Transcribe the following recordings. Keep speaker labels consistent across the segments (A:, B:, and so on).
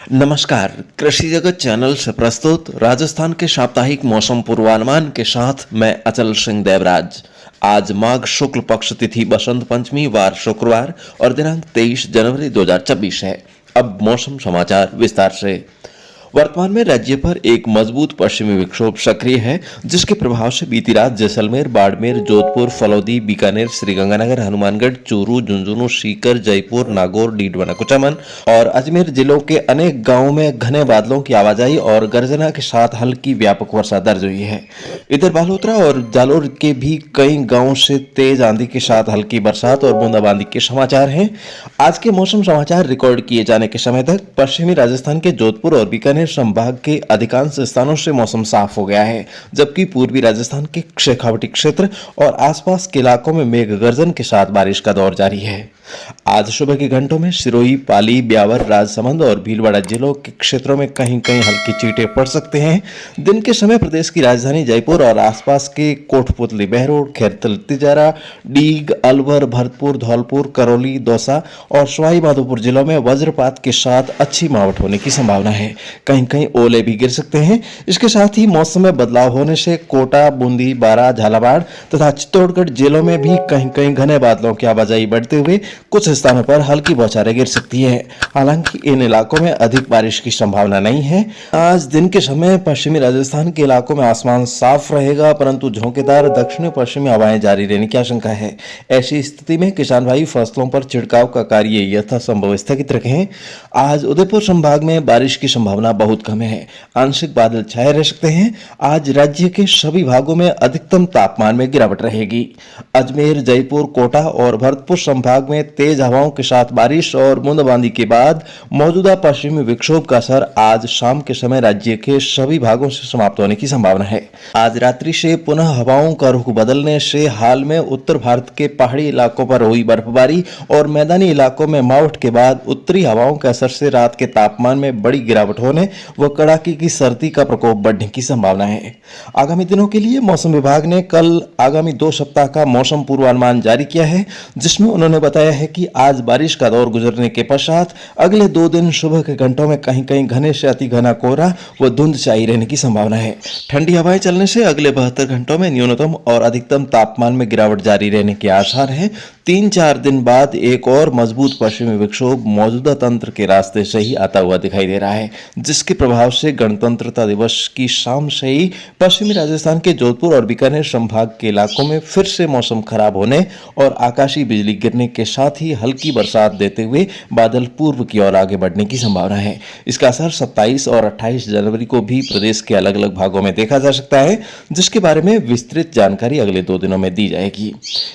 A: नमस्कार, कृषि जगत चैनल से प्रस्तुत राजस्थान के साप्ताहिक मौसम पूर्वानुमान के साथ मैं अचल सिंह देवराज। आज माघ शुक्ल पक्ष तिथि बसंत पंचमी वार शुक्रवार और दिनांक 23 जनवरी 2024 है। अब मौसम समाचार विस्तार से। वर्तमान में राज्य पर एक मजबूत पश्चिमी विक्षोभ सक्रिय है, जिसके प्रभाव से बीती रात जैसलमेर, बाड़मेर, जोधपुर, फलौदी, बीकानेर, श्रीगंगानगर, हनुमानगढ़, चूरू, झुंझुनू, सीकर, जयपुर, नागौर, डीडवाना, कुचामन और अजमेर जिलों के अनेक गांवों में घने बादलों की आवाजाही और गर्जना के साथ हल्की व्यापक वर्षा दर्ज हुई है। इधर बालोतरा और जालोर के भी कई गांवों से तेज आंधी के साथ हल्की बरसात और बूंदाबांदी के समाचार हैं। आज के मौसम समाचार रिकॉर्ड किए जाने के समय तक पश्चिमी राजस्थान के जोधपुर और बीकानेर संभाग के अधिकांश स्थानों से मौसम साफ हो गया है, जबकि पूर्वी राजस्थान के शेखावटी क्षेत्र और आसपास के इलाकों में मेघ गर्जन के साथ बारिश का दौर जारी है। आज सुबह के घंटों में सिरोही, पाली, ब्यावर, राजसमंद और भीलवाड़ा जिलों के क्षेत्रों में कहीं कहीं हल्की छींटे पड़ सकते हैं। दिन के समय प्रदेश की राजधानी जयपुर और आसपास के कोटपुतली, बहरोड, खैरतल, तिजारा, डीग, अलवर, भरतपुर, धौलपुर, करौली, दौसा और सवाई माधोपुर जिलों में वज्रपात के साथ अच्छी मावठ होने की संभावना है। कहीं कहीं ओले भी गिर सकते हैं। इसके साथ ही मौसम में बदलाव होने से कोटा, बूंदी, बारां, झालावाड़ तथा चित्तौड़गढ़ जिलों में भी कहीं कहीं घने बादलों की आवाजाही बढ़ते हुए कुछ स्थानों पर हल्की बौछारें गिर सकती है। हालांकि इन इलाकों में अधिक बारिश की संभावना नहीं है। आज दिन के समय पश्चिमी राजस्थान के इलाकों में आसमान साफ रहेगा, परंतु झोंकेदार दक्षिण पश्चिमी हवाएं जारी रहने की आशंका है। ऐसी स्थिति में किसान भाई फसलों पर छिड़काव का कार्य यथासंभव स्थगित रखें। आज उदयपुर संभाग में बारिश की संभावना बहुत कम है। आंशिक बादल छाए रह सकते हैं। आज राज्य के सभी भागों में अधिकतम तापमान में गिरावट रहेगी। अजमेर, जयपुर, कोटा और भरतपुर संभाग में तेज हवाओं के साथ बारिश और बूंदाबांदी के बाद मौजूदा पश्चिमी विक्षोभ का असर आज शाम के समय राज्य के सभी भागों से समाप्त होने की संभावना है। आज रात्रि से पुनः हवाओं का रुख बदलने से हाल में उत्तर भारत के पहाड़ी इलाकों पर हुई बर्फबारी और मैदानी इलाकों में मावठ के बाद उत्तरी हवाओं के असर से रात के तापमान में बड़ी गिरावट होने व कड़ाके की सर्दी का प्रकोप बढ़ने की संभावना है। आगामी दिनों के लिए मौसम विभाग ने कल आगामी 2 सप्ताह का मौसम पूर्वानुमान जारी किया है, जिसमें उन्होंने बताया है कि आज बारिश का दौर गुजरने के पश्चात अगले 2 दिन सुबह के घंटों में कहीं कहीं घने से अति घना कोहरा व धुंध छाई रहने की संभावना है। ठंडी हवाएं चलने से अगले 72 घंटों में न्यूनतम और अधिकतम तापमान में गिरावट जारी रहने के आसार हैं। 3-4 दिन बाद एक और मजबूत पश्चिमी विक्षोभ मौजूदा तंत्र के रास्ते से ही आता हुआ दिखाई दे रहा है, जिसके प्रभाव से गणतंत्रता दिवस की शाम से ही पश्चिमी राजस्थान के जोधपुर और बीकानेर संभाग के इलाकों में फिर से मौसम खराब होने और आकाशीय बिजली गिरने के साथ ही हल्की बरसात देते हुए बादल पूर्व की ओर आगे बढ़ने की संभावना है। इसका असर 27 और 28 जनवरी को भी प्रदेश के अलग अलग भागों में देखा जा सकता है, जिसके बारे में विस्तृत जानकारी अगले 2 दिनों में दी जाएगी।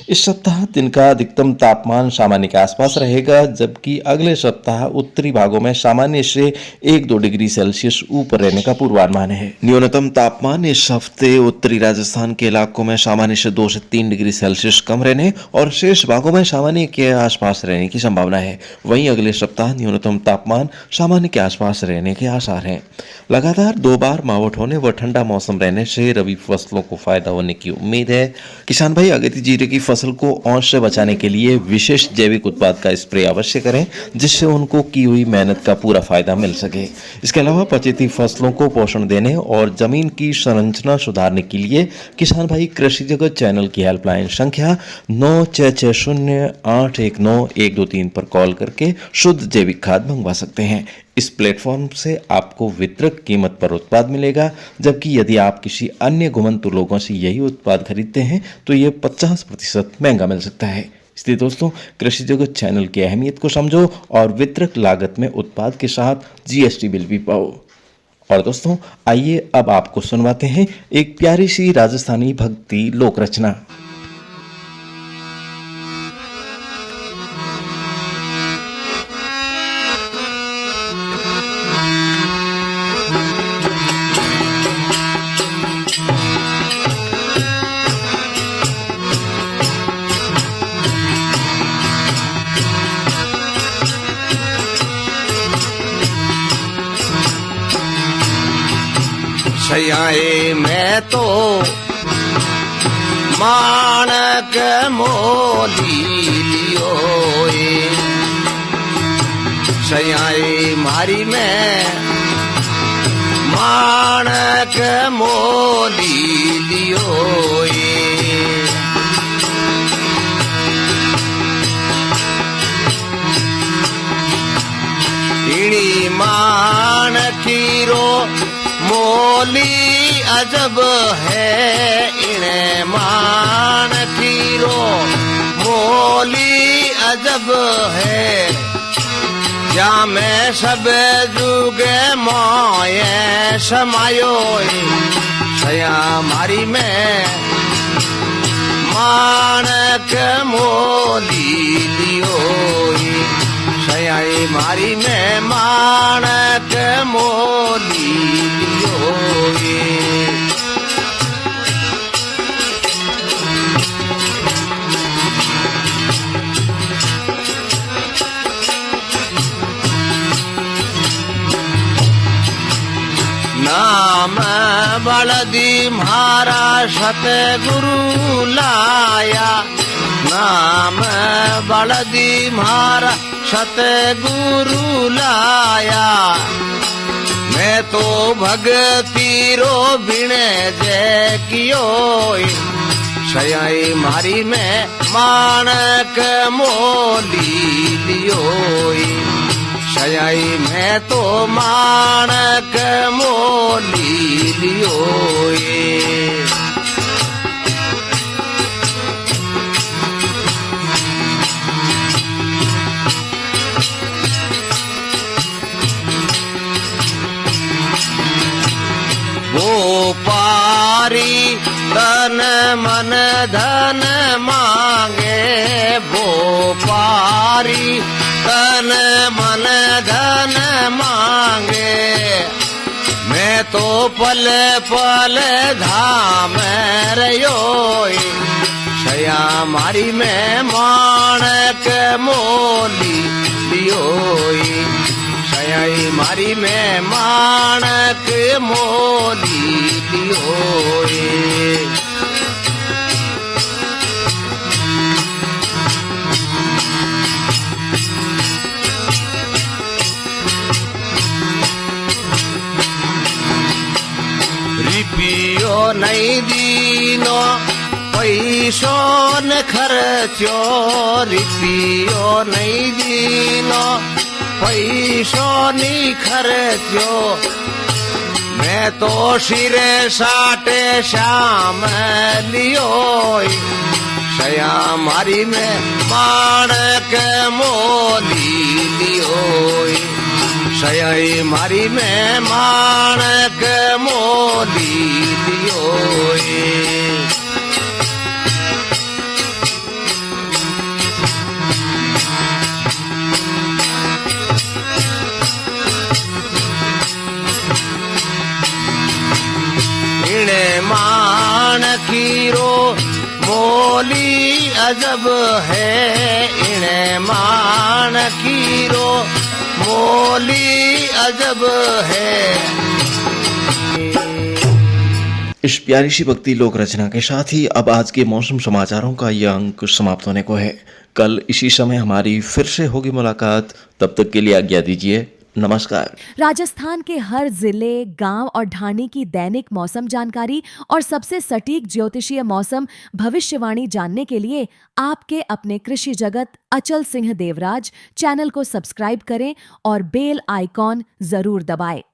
A: इस सप्ताह दिन का अधिकतम तापमान सामान्य के आसपास रहेगा, जबकि अगले सप्ताह उत्तरी भागों में सामान्य से 1-2 डिग्री सेल्सियस ऊपर रहने का पूर्वानुमान है। न्यूनतम तापमान इस हफ्ते उत्तरी राजस्थान के इलाकों में सामान्य से 2 से 3 डिग्री सेल्सियस कम रहने और शेष भागों में सामान्य के आसपास रहने की संभावना है। वहीं अगले सप्ताह न्यूनतम तापमान सामान्य के आसपास रहने के आसार हैं। लगातार 2 बार मावठ होने व ठंडा मौसम रहने से रबी फसलों को फायदा होने की उम्मीद है। किसान भाई अगेती जीरे की फसल को औंस से बचाने के लिए विशेष जैविक उत्पाद का स्प्रे अवश्य करें, जिससे उनको की हुई मेहनत का पूरा फायदा मिल सके। इसके अलावा पचीती फसलों को पोषण देने और जमीन की संरचना सुधारने के लिए किसान भाई कृषि जगत चैनल की हेल्पलाइन संख्या 9660819123 पर कॉल करके शुद्ध जैविक खाद मंगवा सकते हैं। इस प्लेटफॉर्म से आपको वितरक कीमत पर उत्पाद मिलेगा, जबकि यदि आप किसी अन्य घुमंतु लोगों से यही उत्पाद खरीदते हैं तो ये 50% महंगा मिल सकता है। इसलिए दोस्तों, कृषि जगत चैनल की अहमियत को समझो और वितरक लागत में उत्पाद के साथ GST बिल भी पाओ। और दोस्तों, आइए अब आपको सुनवाते हैं एक प्यारी सी राजस्थानी भक्ति लोक रचना।
B: सयाए मैं तो मानक मोली लियो सयाई मारी में माणक मोली लियो इणी माणकीरो मोली अजब है इणे माणकीरो मोली अजब है जा मैं सब जुगे मोये समायो सया मारी में माणक मोली लियो सयाई मारी में माणक मोली लियो नाम बलदी म्हारा सतगुरु लाया नाम बलदी म्हारा सतगुरु लाया मैं तो भगती रो बिने जय कियो सयाई मारी में माणक मोली लियो सयाई मैं तो माणक मोली लियो वो पारी तन मन धन मांगे वो पारी तन मन धन मांगे मैं तो पल पल धाम रयो सया मारी में माणक मोली लियो सयाई मारी में माणक मोली लियो रिपियो नहीं दीनो पैसो न खर्चो रिपियो नहीं दीनो पैसो नहीं खर्चो मैं तो सिरे साटे शाम लियो सया मारी में माणक मोली लियो सयाई मारी में माणक मोली लियो इणे माणकीरो मोली अजब है इणे माणकीरो मोली अजब है।
A: इस प्यारी सी भक्ति लोक रचना के साथ ही अब आज के मौसम समाचारों का यह अंक समाप्त होने को है। कल इसी समय हमारी फिर से होगी मुलाकात, तब तक के लिए आज्ञा दीजिए। नमस्कार।
C: राजस्थान के हर जिले, गांव और ढाणी की दैनिक मौसम जानकारी और सबसे सटीक ज्योतिषीय मौसम भविष्यवाणी जानने के लिए आपके अपने कृषि जगत अचल सिंह देवराज चैनल को सब्सक्राइब करें और बेल आइकॉन जरूर दबाएं।